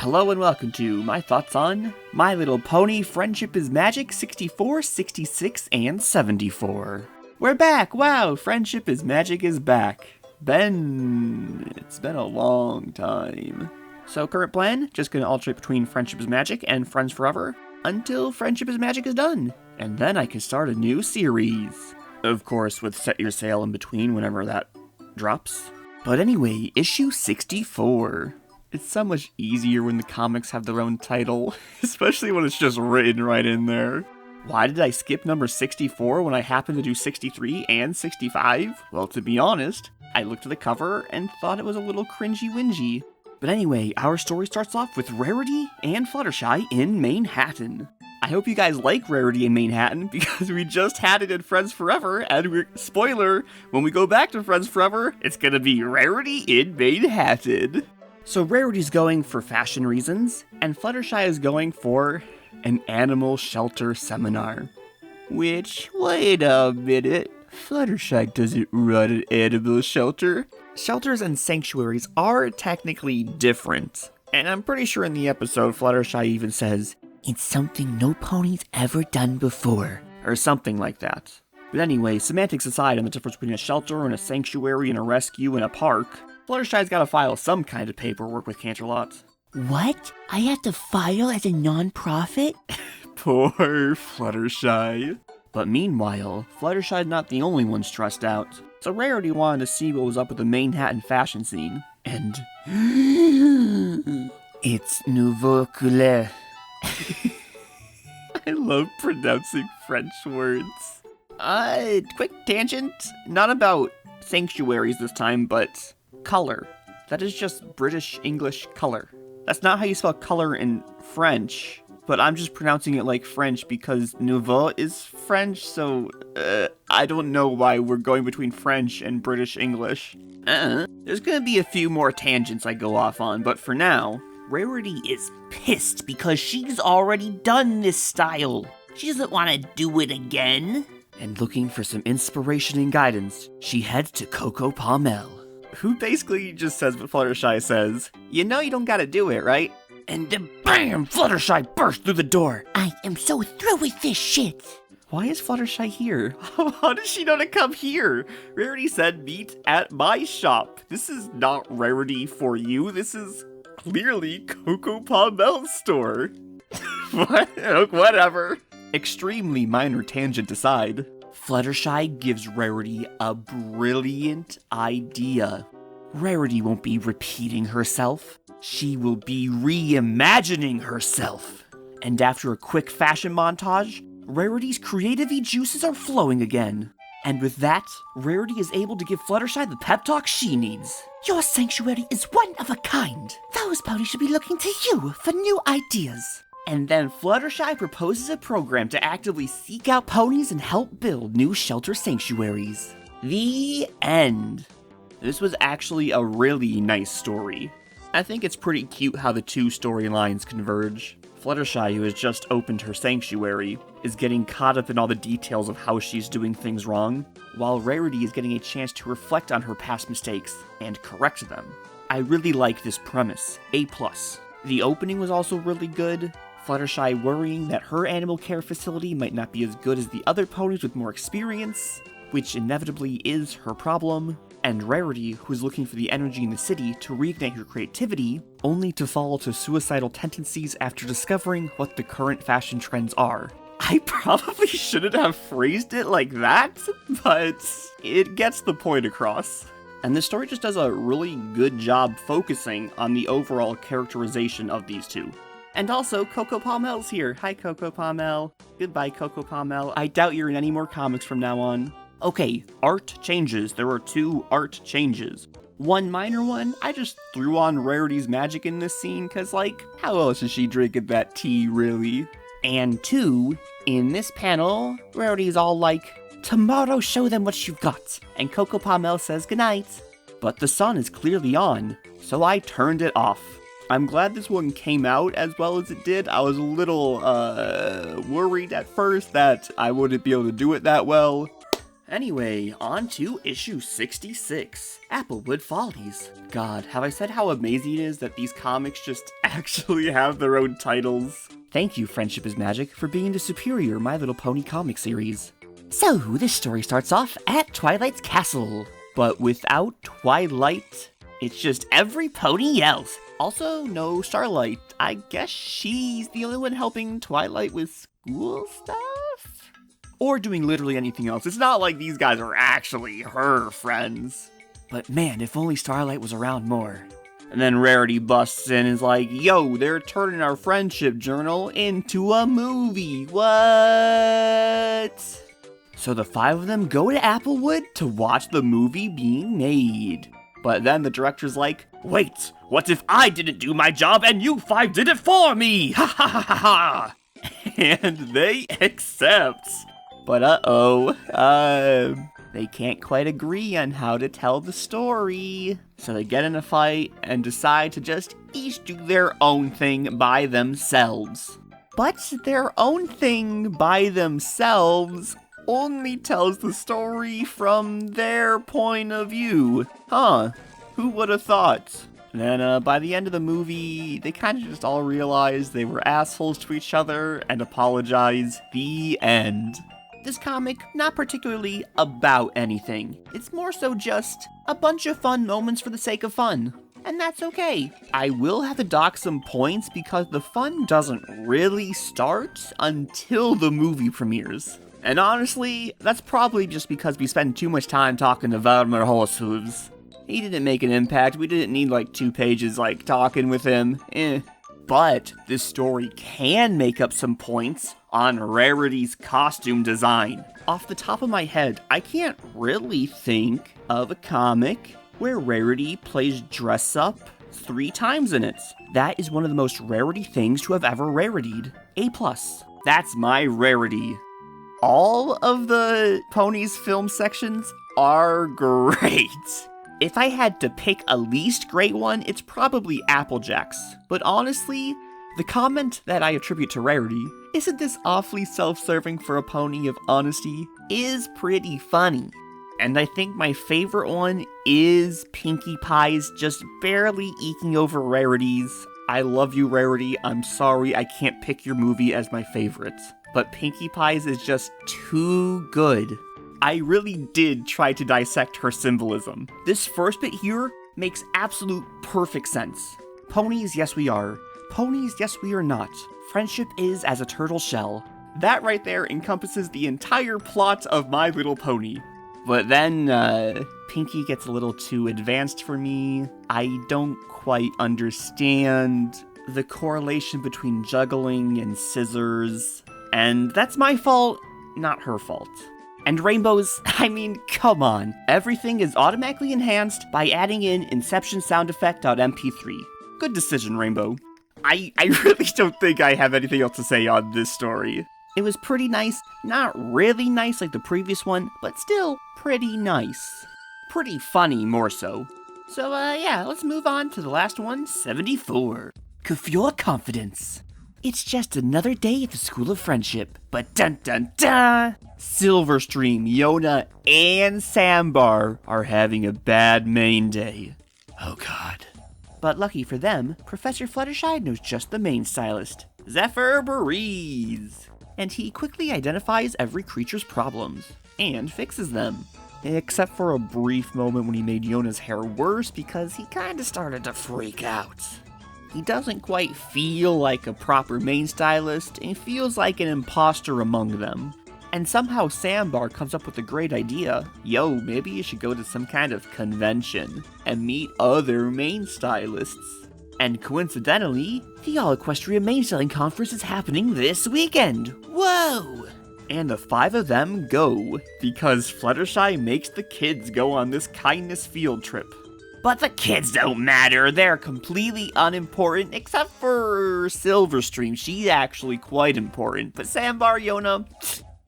Hello and welcome to my thoughts on My Little Pony Friendship is Magic 64, 66, and 74. We're back! Wow, Friendship is Magic is back. It's been a long time. So current plan, just gonna alternate between Friendship is Magic and Friends Forever until Friendship is Magic is done. And then I can start a new series. Of course, with Set Your Sail in between whenever that drops. But anyway, issue 64. It's so much easier when the comics have their own title, especially when it's just written right in there. Why did I skip number 64 when I happened to do 63 and 65? Well, to be honest, I looked at the cover and thought it was a little cringy-wingy. But anyway, our story starts off with Rarity and Fluttershy in Manhattan. I hope you guys like Rarity in Manhattan, because we just had it in Friends Forever, and spoiler, when we go back to Friends Forever, it's gonna be Rarity in Manhattan. So Rarity's going for fashion reasons, and Fluttershy is going for an animal shelter seminar. Which, wait a minute, Fluttershy doesn't run an animal shelter. Shelters and sanctuaries are technically different, and I'm pretty sure in the episode Fluttershy even says, "It's something no pony's ever done before," or something like that. But anyway, semantics aside on the difference between a shelter and a sanctuary and a rescue and a park, Fluttershy's gotta file some kind of paperwork with Canterlot. What? I have to file as a non-profit? Poor Fluttershy. But meanwhile, Fluttershy's not the only one stressed out. So Rarity wanted to see what was up with the Manhattan fashion scene. And it's nouveau couleur. I love pronouncing French words. Quick tangent, not about sanctuaries this time, but color. That is just British English color. That's not how you spell color in French, but I'm just pronouncing it like French because nouveau is French, so I don't know why we're going between French and British English. There's gonna be a few more tangents I go off on, but for now, Rarity is pissed because she's already done this style. She doesn't want to do it again. And looking for some inspiration and guidance, she heads to Coco Pommel, who basically just says what Fluttershy says. You know you don't gotta do it, right? And then BAM! Fluttershy bursts through the door. I am so through with this shit. Why is Fluttershy here? How does she know to come here? Rarity said meet at my shop. This is not Rarity for you. This is clearly Coco Pommel's store. Whatever. Extremely minor tangent aside, Fluttershy gives Rarity a brilliant idea. Rarity won't be repeating herself. She will be reimagining herself. And after a quick fashion montage, Rarity's creative-y juices are flowing again. And with that, Rarity is able to give Fluttershy the pep talk she needs. Your sanctuary is one of a kind. Those ponies should be looking to you for new ideas. And then Fluttershy proposes a program to actively seek out ponies and help build new shelter sanctuaries. The end. This was actually a really nice story. I think it's pretty cute how the two storylines converge. Fluttershy, who has just opened her sanctuary, is getting caught up in all the details of how she's doing things wrong, while Rarity is getting a chance to reflect on her past mistakes and correct them. I really like this premise, A+. The opening was also really good. Fluttershy worrying that her animal care facility might not be as good as the other ponies with more experience, which inevitably is her problem, and Rarity, who is looking for the energy in the city to reignite her creativity, only to fall to suicidal tendencies after discovering what the current fashion trends are. I probably shouldn't have phrased it like that, but it gets the point across. And this story just does a really good job focusing on the overall characterization of these two. And also, Coco Pommel's here. Hi, Coco Pommel. Goodbye, Coco Pommel. I doubt you're in any more comics from now on. Okay, art changes. There are 2 art changes. One minor one, I just threw on Rarity's magic in this scene, cause like, how else is she drinking that tea, really? And 2, in this panel, Rarity's all like, tomorrow show them what you've got. And Coco Pommel says goodnight. But the sun is clearly on, so I turned it off. I'm glad this one came out as well as it did. I was a little worried at first that I wouldn't be able to do it that well. Anyway, on to issue 66, Applewood Follies. God, have I said how amazing it is that these comics just actually have their own titles? Thank you, Friendship is Magic, for being the superior My Little Pony comic series. So, this story starts off at Twilight's castle. But without Twilight, it's just every pony else. Also, no Starlight. I guess she's the only one helping Twilight with school stuff? Or doing literally anything else. It's not like these guys are actually her friends. But man, if only Starlight was around more. And then Rarity busts in and is like, yo, they're turning our friendship journal into a movie. What? So the 5 of them go to Applewood to watch the movie being made. But then the director's like, wait, what if I didn't do my job and you 5 did it for me? Ha ha ha ha ha! And they accept. But they can't quite agree on how to tell the story. So they get in a fight and decide to just each do their own thing by themselves. But their own thing by themselves only tells the story from their point of view. Huh, who would have thought? And then by the end of the movie, they kind of just all realize they were assholes to each other and apologize. The end. This comic, not particularly about anything. It's more so just a bunch of fun moments for the sake of fun. And that's okay. I will have to dock some points because the fun doesn't really start until the movie premieres. And honestly, that's probably just because we spend too much time talking to Vladimir Horsehooves. He didn't make an impact, we didn't need like 2 pages like talking with him, But this story can make up some points on Rarity's costume design. Off the top of my head, I can't really think of a comic where Rarity plays dress up 3 times in it. That is one of the most Rarity things to have ever Rarity'd. A+. That's my Rarity. All of the Ponies film sections are great. If I had to pick a least great one, it's probably Applejack's. But honestly, the comment that I attribute to Rarity, isn't this awfully self-serving for a pony of honesty, is pretty funny. And I think my favorite one is Pinkie Pie's just barely eking over Rarity's. I love you, Rarity. I'm sorry I can't pick your movie as my favorite. But Pinkie Pie's is just too good. I really did try to dissect her symbolism. This first bit here makes absolute perfect sense. Ponies, yes we are. Ponies, yes we are not. Friendship is as a turtle shell. That right there encompasses the entire plot of My Little Pony. But then, Pinkie gets a little too advanced for me. I don't quite understand the correlation between juggling and scissors. And that's my fault, not her fault. And rainbows, I mean, come on. Everything is automatically enhanced by adding in Inception sound effect.mp3. Good decision, Rainbow. I really don't think I have anything else to say on this story. It was pretty nice, not really nice like the previous one, but still pretty nice. Pretty funny, more so. So, yeah, let's move on to the last one, 74. Coiffure Confidence. It's just another day at the School of Friendship, but dun dun dun! Silverstream, Yona, and Sambar are having a bad main day. Oh god. But lucky for them, Professor Fluttershy knows just the main stylist, Zephyr Breeze. And he quickly identifies every creature's problems, and fixes them. Except for a brief moment when he made Yona's hair worse because he kinda started to freak out. He doesn't quite feel like a proper main stylist, and feels like an imposter among them. And somehow Sambar comes up with a great idea. Yo, maybe you should go to some kind of convention and meet other main stylists. And coincidentally, the All Equestria Main Styling Conference is happening this weekend. Whoa! And the 5 of them go, because Fluttershy makes the kids go on this kindness field trip. But the kids don't matter, they're completely unimportant, except for Silverstream, she's actually quite important. But Sambar, Yona,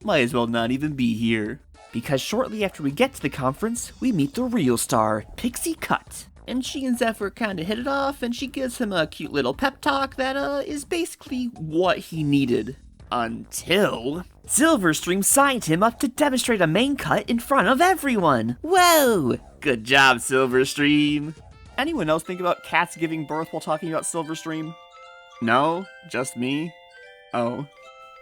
might as well not even be here. Because shortly after we get to the conference, we meet the real star, Pixie Cut. And she and Zephyr kinda hit it off, and she gives him a cute little pep talk that is basically what he needed. Until Silverstream signed him up to demonstrate a main cut in front of everyone. Whoa! Good job, Silverstream. Anyone else think about cats giving birth while talking about Silverstream? No? Just me? Oh.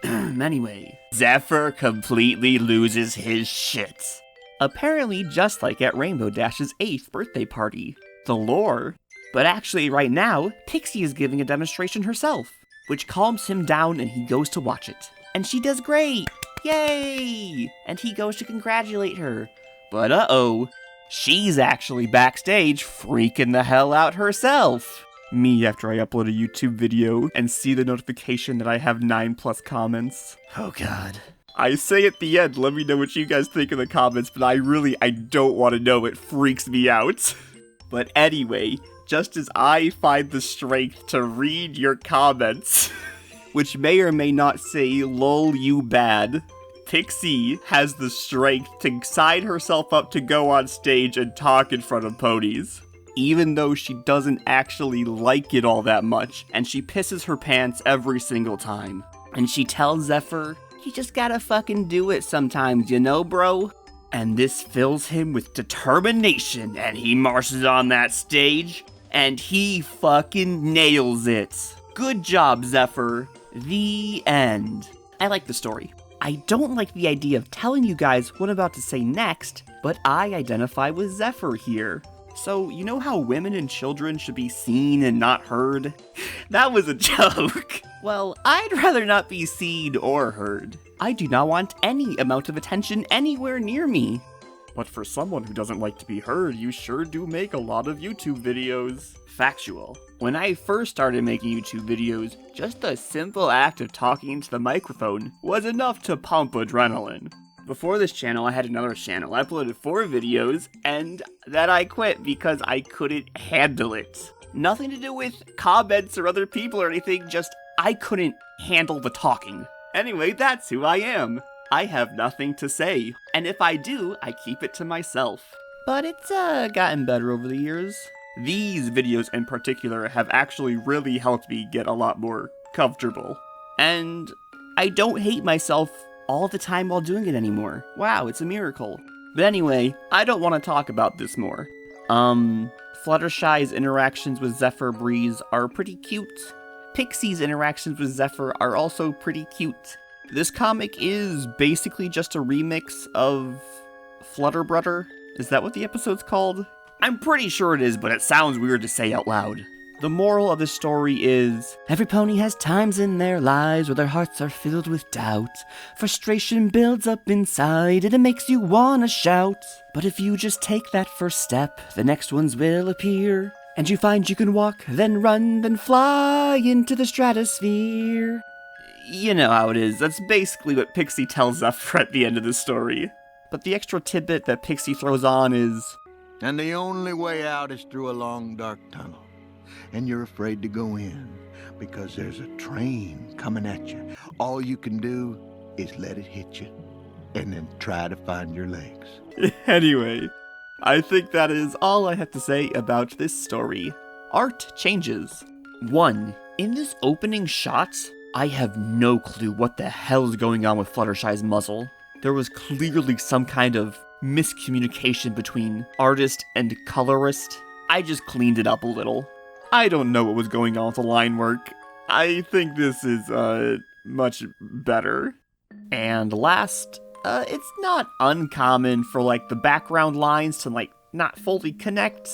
Anyway, Zephyr completely loses his shit. Apparently just like at Rainbow Dash's 8th birthday party. The lore. But actually right now, Pixie is giving a demonstration herself, which calms him down and he goes to watch it. And she does great! Yay! And he goes to congratulate her. But uh-oh, she's actually backstage freaking the hell out herself. Me after I upload a YouTube video and see the notification that I have 9+ comments. Oh god. I say at the end, let me know what you guys think in the comments, but I don't want to know, it freaks me out. But anyway, just as I find the strength to read your comments, which may or may not say, lol you bad, Pixie has the strength to sign herself up to go on stage and talk in front of ponies. Even though she doesn't actually like it all that much, and she pisses her pants every single time. And she tells Zephyr, you just gotta fucking do it sometimes, you know, bro? And this fills him with determination, and he marches on that stage, and he fucking nails it. Good job, Zephyr. The end. I like the story. I don't like the idea of telling you guys what I'm about to say next, but I identify with Zephyr here. So, you know how women and children should be seen and not heard? That was a joke. Well, I'd rather not be seen or heard. I do not want any amount of attention anywhere near me. But for someone who doesn't like to be heard, you sure do make a lot of YouTube videos. Factual. When I first started making YouTube videos, just the simple act of talking into the microphone was enough to pump adrenaline. Before this channel, I had another channel. I uploaded 4 videos, and then I quit because I couldn't handle it. Nothing to do with comments or other people or anything, just I couldn't handle the talking. Anyway, that's who I am. I have nothing to say, and if I do, I keep it to myself. But it's gotten better over the years. These videos in particular have actually really helped me get a lot more comfortable. And I don't hate myself all the time while doing it anymore. Wow, it's a miracle. But anyway, I don't want to talk about this more. Fluttershy's interactions with Zephyr Breeze are pretty cute. Pixie's interactions with Zephyr are also pretty cute. This comic is basically just a remix of Flutterbrudder. Is that what the episode's called? I'm pretty sure it is, but it sounds weird to say out loud. The moral of the story is, every pony has times in their lives where their hearts are filled with doubt. Frustration builds up inside and it makes you wanna shout. But if you just take that first step, the next ones will appear. And you find you can walk, then run, then fly into the stratosphere. You know how it is. That's basically what Pixie tells Zephyr at the end of the story. But the extra tidbit that Pixie throws on is, and the only way out is through a long dark tunnel. And you're afraid to go in because there's a train coming at you. All you can do is let it hit you and then try to find your legs. Anyway, I think that is all I have to say about this story. Art changes. 1. In this opening shot, I have no clue what the hell is going on with Fluttershy's muzzle. There was clearly some kind of miscommunication between artist and colorist. I just cleaned it up a little. I don't know what was going on with the line work. I think this is, much better. And last, it's not uncommon for, the background lines to, not fully connect.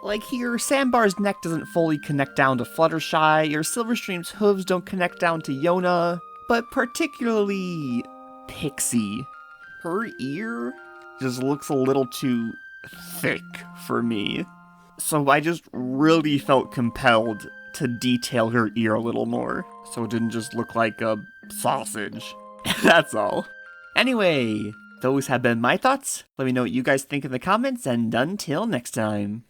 Like here, Sandbar's neck doesn't fully connect down to Fluttershy, or Silverstream's hooves don't connect down to Yona, but particularly Pixie. Her ear just looks a little too thick for me. So I just really felt compelled to detail her ear a little more, so it didn't just look like a sausage. That's all. Anyway, those have been my thoughts. Let me know what you guys think in the comments, and until next time.